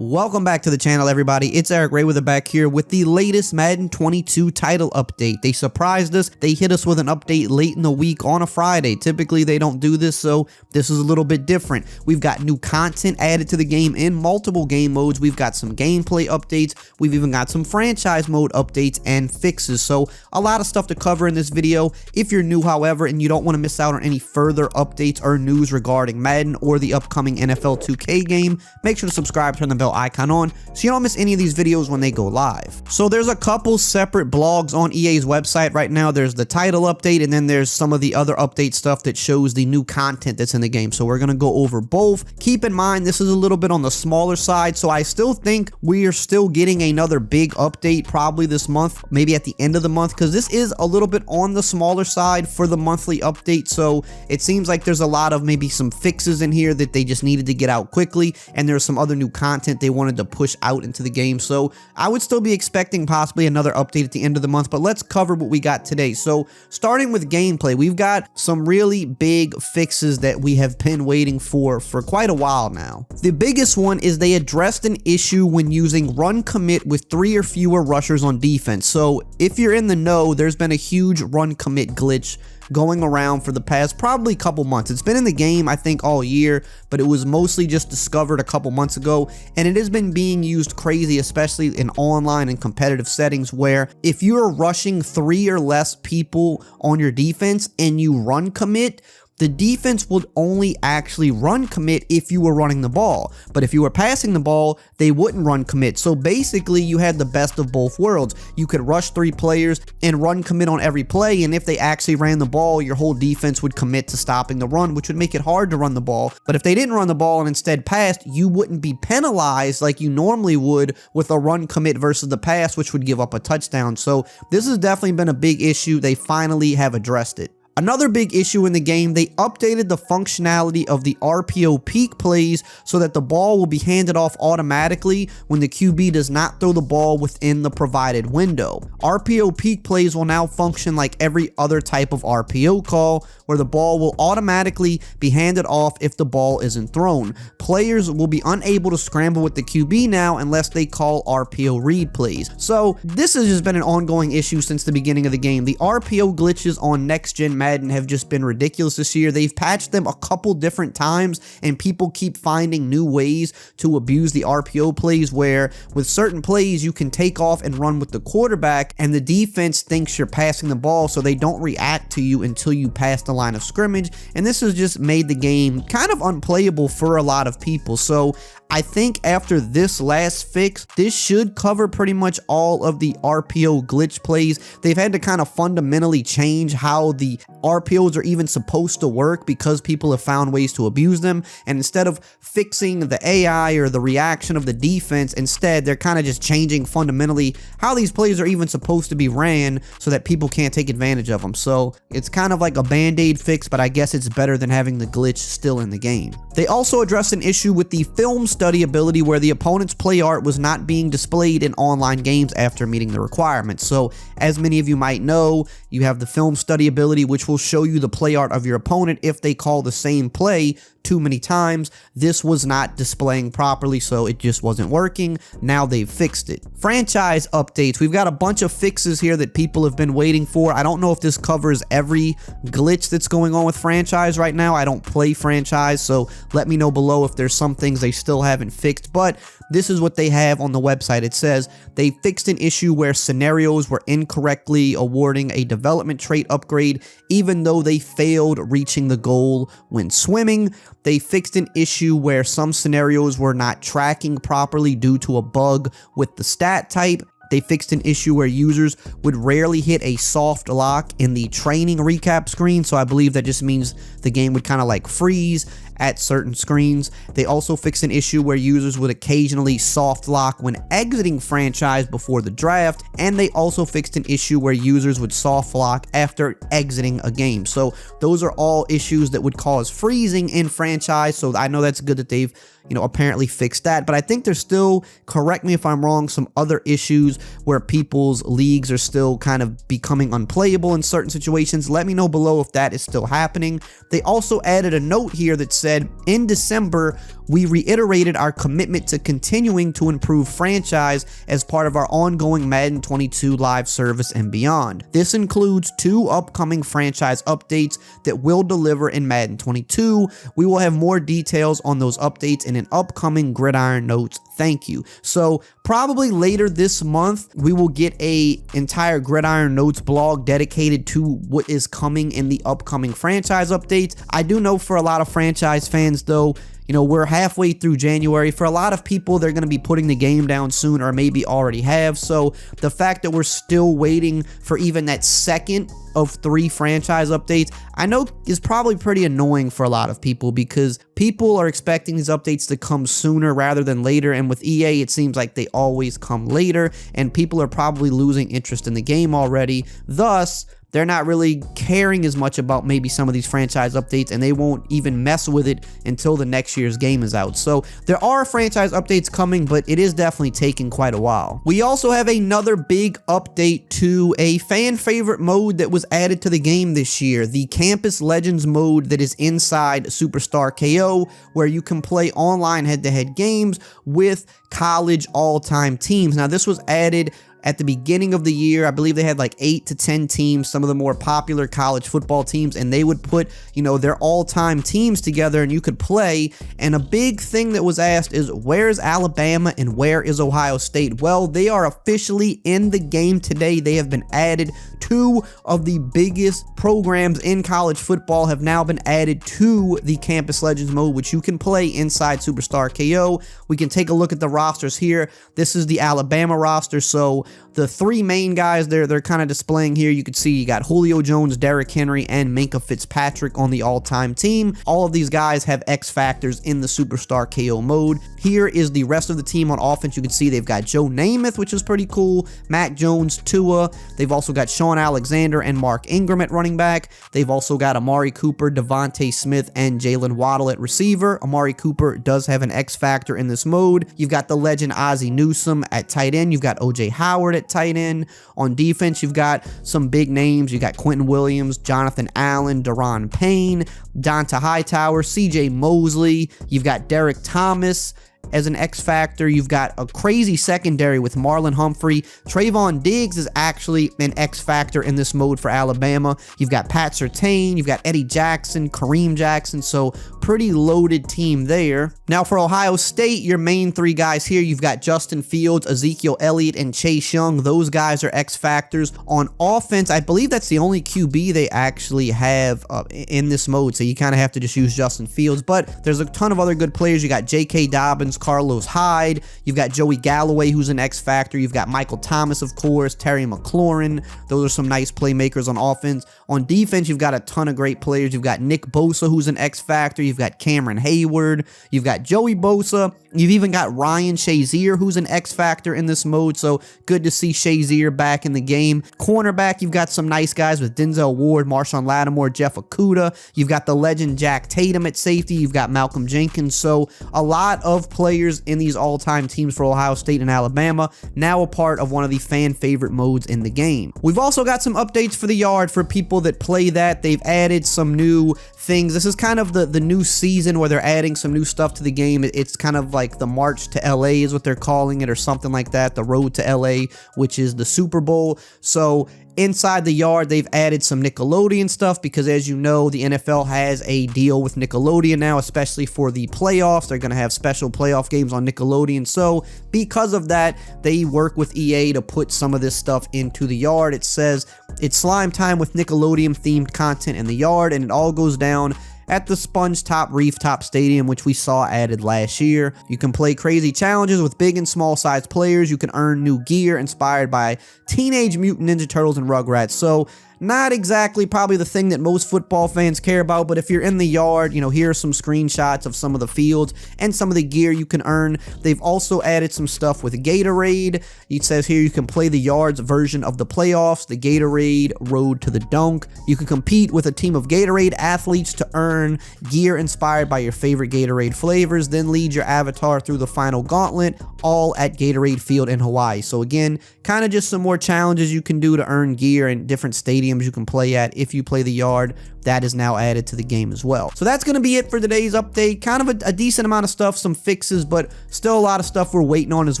Welcome back to the channel, everybody. It's EricRayweather back here with the latest Madden 22 title update. They surprised us. They hit us with an update late in the week on a Friday. Typically, they don't do this, so this is a little bit different. We've got new content added to the game in multiple game modes. We've got some gameplay updates. We've even got some franchise mode updates and fixes. So a lot of stuff to cover in this video. If you're new, however, and you don't want to miss out on any further updates or news regarding Madden or the upcoming NFL 2K game, make sure to subscribe, turn the bell icon on so you don't miss any of these videos when they go live. So there's a couple separate blogs on EA's website right now. There's the title update, and then there's some of the other update stuff that shows the new content that's in the game. So we're going to go over both. Keep in mind, this is a little bit on the smaller side, so I still think we are still getting another big update probably this month, maybe at the end of the month, because this is a little bit on the smaller side for the monthly update. So it seems like there's a lot of maybe some fixes in here that they just needed to get out quickly, and there's some other new content they wanted to push out into the game. So I would still be expecting possibly another update at the end of the month, but let's cover what we got today. So starting with gameplay, we've got some really big fixes that we have been waiting for quite a while now. The biggest one is they addressed an issue when using run commit with 3 or fewer rushers on defense. So if you're in the know, there's been a huge run commit glitch going around for the past probably couple months. It's been in the game, I think, all year, but it was mostly just discovered a couple months ago, and it has been being used crazy, especially in online and competitive settings, where if you're rushing 3 or less people on your defense and you run commit, the defense would only actually run commit if you were running the ball. But if you were passing the ball, they wouldn't run commit. So basically, you had the best of both worlds. You could rush 3 players and run commit on every play, and if they actually ran the ball, your whole defense would commit to stopping the run, which would make it hard to run the ball. But if they didn't run the ball and instead passed, you wouldn't be penalized like you normally would with a run commit versus the pass, which would give up a touchdown. So this has definitely been a big issue. They finally have addressed it. Another big issue in the game, they updated the functionality of the RPO peak plays so that the ball will be handed off automatically when the QB does not throw the ball within the provided window. RPO peak plays will now function like every other type of RPO call, where the ball will automatically be handed off if the ball isn't thrown. Players will be unable to scramble with the QB now unless they call RPO read plays. So this has just been an ongoing issue since the beginning of the game. The RPO glitches on next-gen Madden have just been ridiculous this year. They've patched them a couple different times, and people keep finding new ways to abuse the RPO plays, where with certain plays you can take off and run with the quarterback, and the defense thinks you're passing the ball, so they don't react to you until you pass the line of scrimmage, and this has just made the game kind of unplayable for a lot of people. So I think after this last fix, this should cover pretty much all of the RPO glitch plays. They've had to kind of fundamentally change how the RPOs are even supposed to work because people have found ways to abuse them. And instead of fixing the AI or the reaction of the defense, instead they're kind of just changing fundamentally how these plays are even supposed to be ran so that people can't take advantage of them. So it's kind of like a band-aid fix, but I guess it's better than having the glitch still in the game. They also addressed an issue with the film study ability where the opponent's play art was not being displayed in online games after meeting the requirements. So as many of you might know, you have the film study ability, which will show you the play art of your opponent if they call the same play too many times. This was not displaying properly, so it just wasn't working. Now they've fixed it. Franchise updates. We've got a bunch of fixes here that people have been waiting for. I don't know if this covers every glitch that's going on with franchise right now. I don't play franchise, so let me know below if there's some things they still haven't fixed, but this is what they have on the website. It says they fixed an issue where scenarios were incorrectly awarding a development trait upgrade even though they failed reaching the goal when swimming. They fixed an issue where some scenarios were not tracking properly due to a bug with the stat type. They fixed an issue where users would rarely hit a soft lock in the training recap screen, so I believe that just means the game would kind of like freeze at certain screens. They also fixed an issue where users would occasionally soft lock when exiting franchise before the draft, and they also fixed an issue where users would soft lock after exiting a game. So those are all issues that would cause freezing in franchise, so I know that's good that they've apparently fixed that, but I think there's still, correct me if I'm wrong, some other issues where people's leagues are still kind of becoming unplayable in certain situations. Let me know below if that is still happening. They also added a note here that said, in December, we reiterated our commitment to continuing to improve franchise as part of our ongoing Madden 22 live service and beyond. This includes 2 upcoming franchise updates that will deliver in Madden 22. We will have more details on those updates in an upcoming Gridiron Notes thank you. So probably later this month, we will get a entire Gridiron Notes blog dedicated to what is coming in the upcoming franchise updates. I do know for a lot of franchise fans though, you know, we're halfway through January. For a lot of people, they're going to be putting the game down soon or maybe already have. So the fact that we're still waiting for even that second of 3 franchise updates, I know is probably pretty annoying for a lot of people because people are expecting these updates to come sooner rather than later. And with EA, it seems like they always come later and people are probably losing interest in the game already. Thus, they're not really caring as much about maybe some of these franchise updates, and they won't even mess with it until the next year's game is out. So there are franchise updates coming, but it is definitely taking quite a while. We also have another big update to a fan favorite mode that was added to the game this year, the Campus Legends mode that is inside Superstar KO, where you can play online head-to-head games with college all-time teams. Now, this was added at the beginning of the year. I believe they had like 8 to 10 teams, some of the more popular college football teams, and they would put, you know, their all-time teams together and you could play. And a big thing that was asked is, where's Alabama and where is Ohio State? Well, they are officially in the game today. They have been added. 2 of the biggest programs in college football have now been added to the Campus Legends mode, which you can play inside Superstar KO. We can take a look at the rosters here. This is the Alabama roster. So the 3 main guys they're kind of displaying here, you can see you got Julio Jones, Derrick Henry, and Minkah Fitzpatrick on the all-time team. All of these guys have X factors in the Superstar KO mode. Here is the rest of the team on offense. You can see they've got Joe Namath, which is pretty cool, Mac Jones, Tua. They've also got Sean Alexander and Mark Ingram at running back. They've also got Amari Cooper, Devontae Smith, and Jalen Waddle at receiver. Amari Cooper does have an X factor in this mode. You've got the legend Ozzie Newsome at tight end. You've got OJ Howard at tight end. On defense, you've got some big names. You got Quentin Williams, Jonathan Allen, Daron Payne, Donta Hightower, CJ Mosley. You've got Derek Thomas as an X factor. You've got a crazy secondary with Marlon Humphrey. Trayvon Diggs is actually an X factor in this mode for Alabama. You've got Pat Surtain, you've got Eddie Jackson, Kareem Jackson, so pretty loaded team there. Now for Ohio State, your main 3 guys here, you've got Justin Fields, Ezekiel Elliott, and Chase Young. Those guys are X factors. On offense, I believe that's the only QB they actually have in this mode, so you kind of have to just use Justin Fields, but there's a ton of other good players. You got J.K. Dobbins, Carlos Hyde, you've got Joey Galloway, who's an X factor. You've got Michael Thomas, of course, Terry McLaurin. Those are some nice playmakers on offense. On defense, you've got a ton of great players. You've got Nick Bosa, who's an X factor. You've got Cameron Hayward. You've got Joey Bosa. You've even got Ryan Shazier, who's an X factor in this mode, so good to see Shazier back in the game. Cornerback, you've got some nice guys with Denzel Ward, Marshawn Lattimore, Jeff Okudah. You've got the legend Jack Tatum at safety. You've got Malcolm Jenkins. So a lot of players in these all-time teams for Ohio State and Alabama, now a part of one of the fan favorite modes in the game. We've also got some updates for the yard for people that play that. They've added some new things. This is kind of the new season where they're adding some new stuff to the game. It's kind of like the March to LA is what they're calling it, or something like that. The Road to LA, which is the Super Bowl. So inside the yard, they've added some Nickelodeon stuff because, as you know, the NFL has a deal with Nickelodeon now, especially for the playoffs. They're going to have special playoff games on Nickelodeon. So because of that, they work with EA to put some of this stuff into the yard. It says it's slime time with Nickelodeon themed content in the yard, and it all goes down at the Sponge Top Reef Top Stadium, which we saw added last year. You can play crazy challenges with big and small size players. You can earn new gear inspired by Teenage Mutant Ninja Turtles and Rugrats. So not exactly probably the thing that most football fans care about, but if you're in the yard, you know, here are some screenshots of some of the fields and some of the gear you can earn. They've also added some stuff with Gatorade. It says here you can play the yard's version of the playoffs, the Gatorade Road to the Dunk. You can compete with a team of Gatorade athletes to earn gear inspired by your favorite Gatorade flavors, then lead your avatar through the final gauntlet, all at Gatorade Field in Hawaii. So again, kind of just some more challenges you can do to earn gear in different stadiums stadiums you can play at if you play the yard. That is now added to the game as well. So that's going to be it for today's update. Kind of a decent amount of stuff, some fixes, but still a lot of stuff we're waiting on as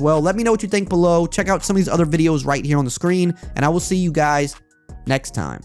well. Let me know what you think below. Check out some of these other videos right here on the screen, and I will see you guys next time.